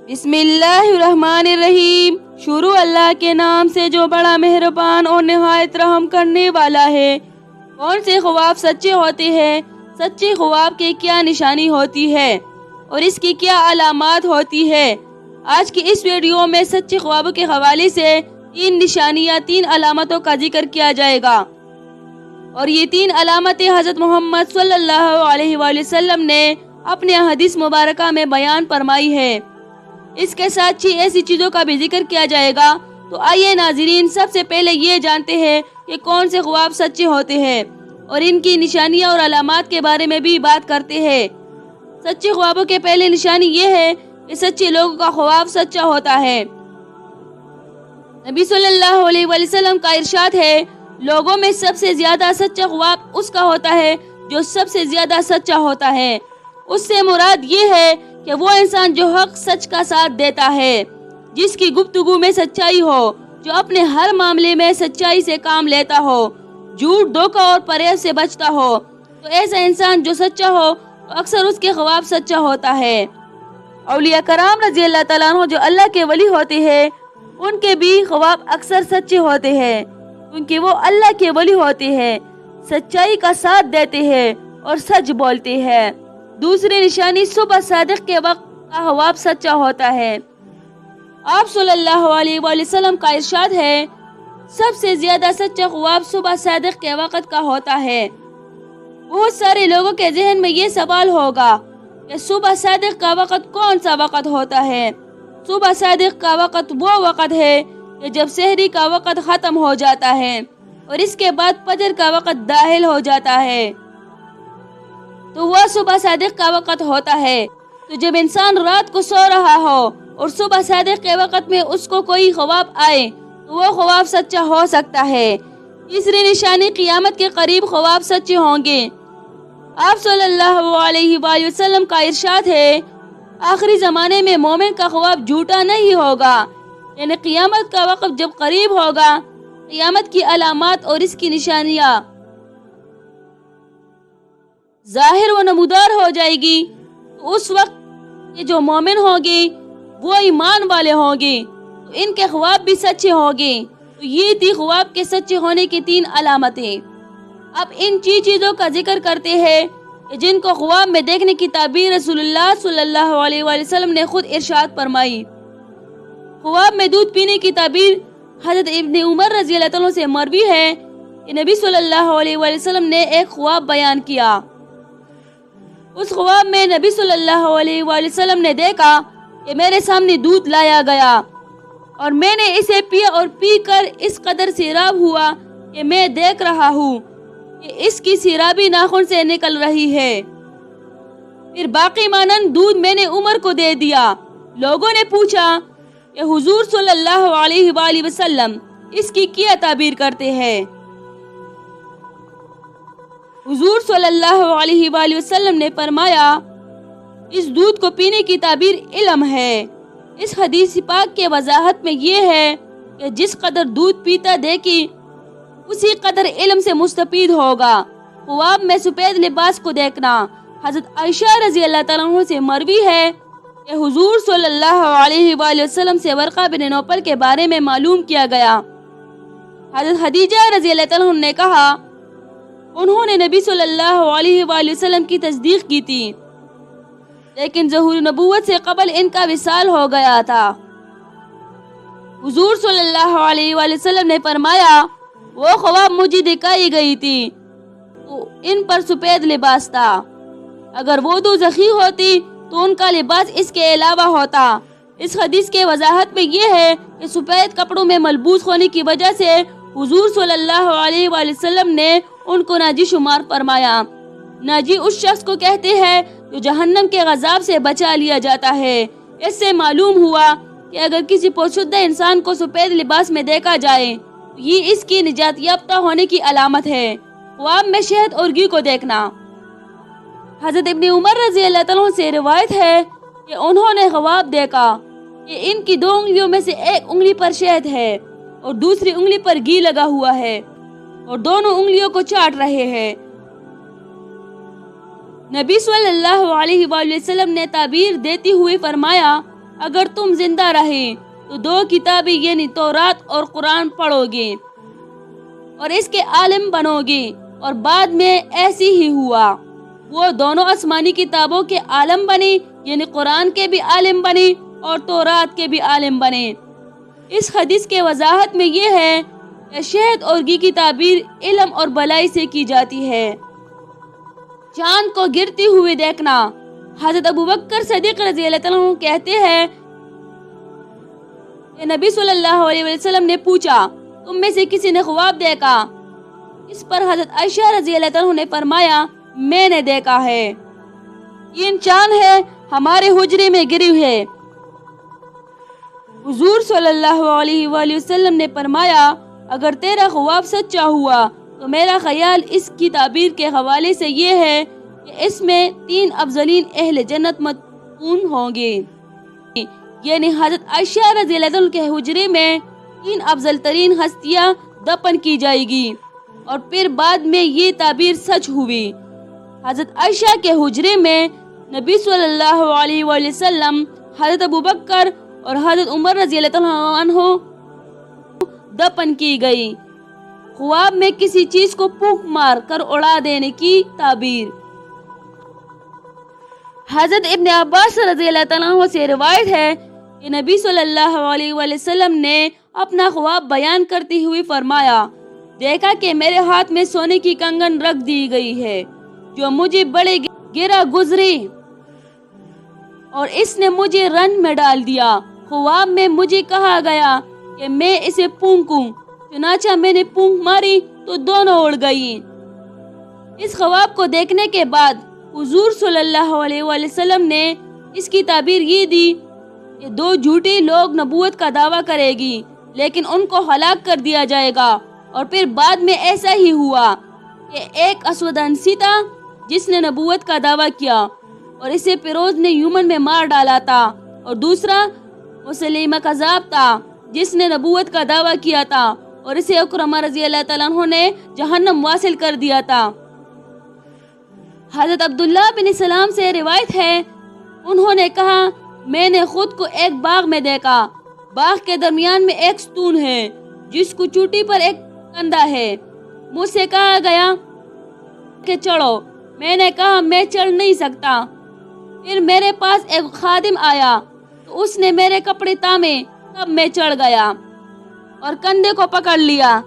بسم اللہ الرحمن الرحیم۔ شروع اللہ کے نام سے جو بڑا مہربان اور نہایت رحم کرنے والا ہے۔ کون سے خواب سچے ہوتے ہیں؟ سچے خواب کی کیا نشانی ہوتی ہے اور اس کی کیا علامات ہوتی ہے؟ آج کی اس ویڈیو میں سچے خوابوں کے حوالے سے 3 نشانیاں 3 علامتوں کا ذکر کیا جائے گا، اور یہ 3 علامتیں حضرت محمد صلی اللہ علیہ وآلہ وسلم نے اپنے حدیث مبارکہ میں بیان فرمائی ہے۔ اس کے ساتھ ہی ایسی چیزوں کا بھی ذکر کیا جائے گا۔ تو آئیے ناظرین، سب سے پہلے یہ جانتے ہیں کہ کون سے خواب سچے ہوتے ہیں اور ان کی نشانیاں اور علامات کے بارے میں بھی بات کرتے ہیں۔ سچے خوابوں کے پہلے نشانی یہ ہے کہ سچے لوگوں کا خواب سچا ہوتا ہے۔ نبی صلی اللہ علیہ وآلہ وسلم کا ارشاد ہے، لوگوں میں سب سے زیادہ سچا خواب اس کا ہوتا ہے جو سب سے زیادہ سچا ہوتا ہے۔ اس سے مراد یہ ہے کہ وہ انسان جو حق سچ کا ساتھ دیتا ہے، جس کی گفتگو میں سچائی ہو، جو اپنے ہر معاملے میں سچائی سے کام لیتا ہو، جھوٹ، دھوکہ اور فریب سے بچتا ہو۔ تو ایسا انسان جو سچا ہو تو اکثر اس کے خواب سچا ہوتا ہے۔ اولیاء کرام رضی اللہ تعالیٰ عنہ جو اللہ کے ولی ہوتے ہیں، ان کے بھی خواب اکثر سچے ہوتے ہیں، کیونکہ وہ اللہ کے ولی ہوتے ہیں، سچائی کا ساتھ دیتے ہیں اور سچ بولتے ہیں۔ دوسری نشانی، صبح صادق کے وقت کا خواب سچا ہوتا ہے۔ آپ صلی اللہ علیہ وآلہ وسلم کا ارشاد ہے، سب سے زیادہ سچا خواب صبح صادق کے وقت کا ہوتا ہے۔ بہت سارے لوگوں کے ذہن میں یہ سوال ہوگا کہ صبح صادق کا وقت کون سا وقت ہوتا ہے؟ صبح صادق کا وقت وہ وقت ہے کہ جب سحری کا وقت ختم ہو جاتا ہے اور اس کے بعد فجر کا وقت داخل ہو جاتا ہے، تو وہ صبح صادق کا وقت ہوتا ہے۔ تو جب انسان رات کو سو رہا ہو اور صبح صادق کے وقت میں اس کو کوئی خواب آئے تو وہ خواب سچا ہو سکتا ہے۔ تیسری نشانی، قیامت کے قریب خواب سچے ہوں گے۔ آپ صلی اللہ علیہ وآلہ وسلم کا ارشاد ہے، آخری زمانے میں مومن کا خواب جھوٹا نہیں ہوگا، یعنی قیامت کا وقت جب قریب ہوگا، قیامت کی علامات اور اس کی نشانیاں ظاہر و نمودار ہو جائے گی، تو اس وقت یہ جو مومن ہوں گے وہ ایمان والے ہوں گے، تو ان کے خواب بھی سچے ہوں گے۔ تو یہ تھی خواب کے سچے ہونے کی 3 علامتیں۔ اب ان چیزوں کا ذکر کرتے ہیں کہ جن کو خواب میں دیکھنے کی تعبیر رسول اللہ صلی اللہ علیہ وآلہ وسلم نے خود ارشاد فرمائی۔ خواب میں دودھ پینے کی تعبیر حضرت ابن عمر رضی اللہ عنہ سے مروی ہے کہ نبی صلی اللہ علیہ وآلہ وسلم نے ایک خواب بیان کیا۔ اس خواب میں نبی صلی اللہ علیہ وآلہ وسلم نے دیکھا کہ میرے سامنے دودھ لایا گیا اور میں نے اسے پیا اور پی کر اس قدر سیراب ہوا کہ میں دیکھ رہا ہوں کہ اس کی سیرابی ناخن سے نکل رہی ہے۔ پھر باقی مانند دودھ میں نے عمر کو دے دیا۔ لوگوں نے پوچھا کہ حضور صلی اللہ علیہ وآلہ وسلم اس کی کیا تعبیر کرتے ہیں؟ حضور صلی اللہ علیہ وآلہ وسلم نے فرمایا، اس دودھ کو پینے کی تعبیر علم ہے۔ اس حدیث پاک کے وضاحت میں یہ ہے کہ جس قدر دودھ پیتا دیکھی اسی قدر علم سے مستفید ہوگا۔ خواب میں سفید لباس کو دیکھنا، حضرت عائشہ رضی اللہ تعالیٰ عنہ سے مروی ہے کہ حضور صلی اللہ علیہ وآلہ وسلم سے ورقہ بن نوفل کے بارے میں معلوم کیا گیا۔ حضرت خدیجہ رضی اللہ تعالیٰ عنہ نے کہا، انہوں نے نبی صلی اللہ علیہ وآلہ وسلم کی تصدیق کی تھی، لیکن ظہور نبوت سے قبل ان کا وصال ہو گیا تھا۔ حضور صلی اللہ علیہ وآلہ وسلم نے فرمایا، وہ خواب مجھے دکھائی گئی تھی تو ان پر سفید لباس تھا، اگر وہ دوزخی ہوتی تو ان کا لباس اس کے علاوہ ہوتا۔ اس حدیث کے وضاحت میں یہ ہے کہ سفید کپڑوں میں ملبوس ہونے کی وجہ سے حضور صلی اللہ علیہ وآلہ وسلم نے ان کو ناجی شمار فرمایا۔ ناجی اس شخص کو کہتے ہیں جو جہنم کے عذاب سے بچا لیا جاتا ہے۔ اس سے معلوم ہوا کہ اگر کسی پرشدہ انسان کو سفید لباس میں دیکھا جائے تو یہ اس کی نجات یافتہ ہونے کی علامت ہے۔ خواب میں شہد اور گھی کو دیکھنا، حضرت ابن عمر رضی اللہ عنہ سے روایت ہے کہ انہوں نے خواب دیکھا کہ ان کی 2 انگلیوں میں سے ایک انگلی پر شہد ہے اور دوسری انگلی پر گھی لگا ہوا ہے اور دونوں انگلیوں کو چاٹ رہے ہیں۔ نبی صلی اللہ علیہ وآلہ وسلم نے تعبیر دیتی ہوئے فرمایا، اگر تم زندہ رہے تو 2 کتابیں یعنی تورات اور قرآن پڑھو گے اور اس کے عالم بنو گے، اور بعد میں ایسی ہی ہوا۔ وہ دونوں آسمانی کتابوں کے عالم بنے، یعنی قرآن کے بھی عالم بنے اور تورات کے بھی عالم بنے۔ اس حدیث کے وضاحت میں یہ ہے کہ شہد اور گھی کی تعبیر علم اور بلائی سے کی جاتی ہے۔ چاند کو گرتے ہوئے دیکھنا۔ حضرت ابوبکر صدیق رضی اللہ عنہ کہتے ہیں کہ نبی صلی اللہ علیہ وسلم نے پوچھا، تم میں سے کسی نے خواب دیکھا؟ اس پر حضرت عائشہ رضی اللہ عنہ نے فرمایا، میں نے دیکھا ہے، 3 چاند ہے ہمارے حجرے میں گری ہوئے۔ حضور صلی اللہ علیہ وآلہ وسلم نے فرمایا، اگر تیرا خواب سچا ہوا تو میرا خیال اس کی تعبیر کے حوالے سے یہ ہے کہ اس میں 3 افضلین اہل جنت مدفون ہوں گے، یعنی حضرت عائشہ رضی اللہ عنہ کے حجرے میں 3 افضل ترین ہستیاں دفن کی جائے گی، اور پھر بعد میں یہ تعبیر سچ ہوئی۔ حضرت عائشہ کے حجرے میں نبی صلی اللہ علیہ وآلہ وسلم، حضرت ابوبکر اور حضرت عمر رضی اللہ عنہ دفن کی گئی۔ خواب میں کسی چیز کو پھونک مار کر اڑا دینے کی تعبیر۔ حضرت ابن عباس رضی اللہ عنہ سے روایت ہے کہ نبی صلی اللہ علیہ وآلہ وسلم نے اپنا خواب بیان کرتے ہوئے فرمایا، دیکھا کہ میرے ہاتھ میں سونے کی کنگن رکھ دی گئی ہے جو مجھے بڑے گرا گزری اور اس نے مجھے رنج میں ڈال دیا۔ خواب میں مجھے کہا گیا کہ میں اسے پھونکوں، چنانچہ میں نے پھونک ماری تو دونوں اڑ گئی۔ اس خواب کو دیکھنے کے بعد حضور صلی اللہ علیہ وآلہ وسلم نے اس کی تعبیر یہ دی کہ 2 جھوٹے لوگ نبوت کا دعویٰ کرے گی لیکن ان کو ہلاک کر دیا جائے گا، اور پھر بعد میں ایسا ہی ہوا کہ ایک اسود انسی تھا جس نے نبوت کا دعویٰ کیا اور اسے فیروز نے یمن میں مار ڈالا تھا، اور دوسرا مسلمہ کذاب تھا جس نے نبوت کا دعویٰ کیا تھا اور اسے اکرمہ رضی اللہ تعالیٰ عنہ نے جہنم واصل کر دیا تھا۔ حضرت عبداللہ بن سلام سے روایت ہے، انہوں نے کہا، میں نے خود کو ایک باغ میں دیکھا، باغ کے درمیان میں ایک ستون ہے جس کو چوٹی پر ایک کندھا ہے، مجھ سے کہا گیا کہ چڑھو، میں نے کہا میں چڑھ نہیں سکتا۔ پھر میرے پاس ایک خادم آیا تو اس نے میرے کپڑے تامے، تب میں چڑھ گیا اور کندھے کو پکڑ لیا۔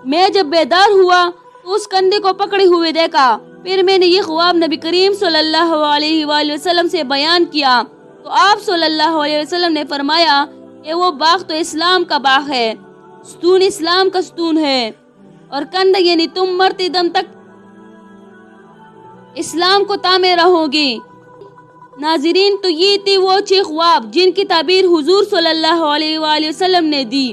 میں جب بیدار ہوا تو اس کندھے کو پکڑے ہوئے دیکھا۔ پھر میں نے یہ خواب نبی کریم صلی اللہ علیہ وآلہ وسلم سے بیان کیا تو آپ صلی اللہ علیہ وسلم نے فرمایا کہ وہ باغ تو اسلام کا باغ ہے، ستون اسلام کا ستون ہے، اور کندھا یعنی تم مرتے دم تک اسلام کو تامے رہو گی۔ ناظرین، تو یہ تھی وہ 6 خواب جن کی تعبیر حضور صلی اللہ علیہ وآلہ وسلم نے دی۔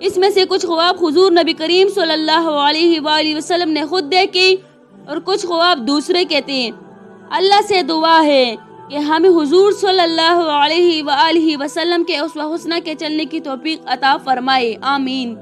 اس میں سے کچھ خواب حضور نبی کریم صلی اللہ علیہ وآلہ وسلم نے خود دیکھی اور کچھ خواب دوسرے کے تھے۔ اللہ سے دعا ہے کہ ہمیں حضور صلی اللہ علیہ وآلہ وسلم کے اسوہ حسنہ کے چلنے کی توفیق عطا فرمائے، آمین۔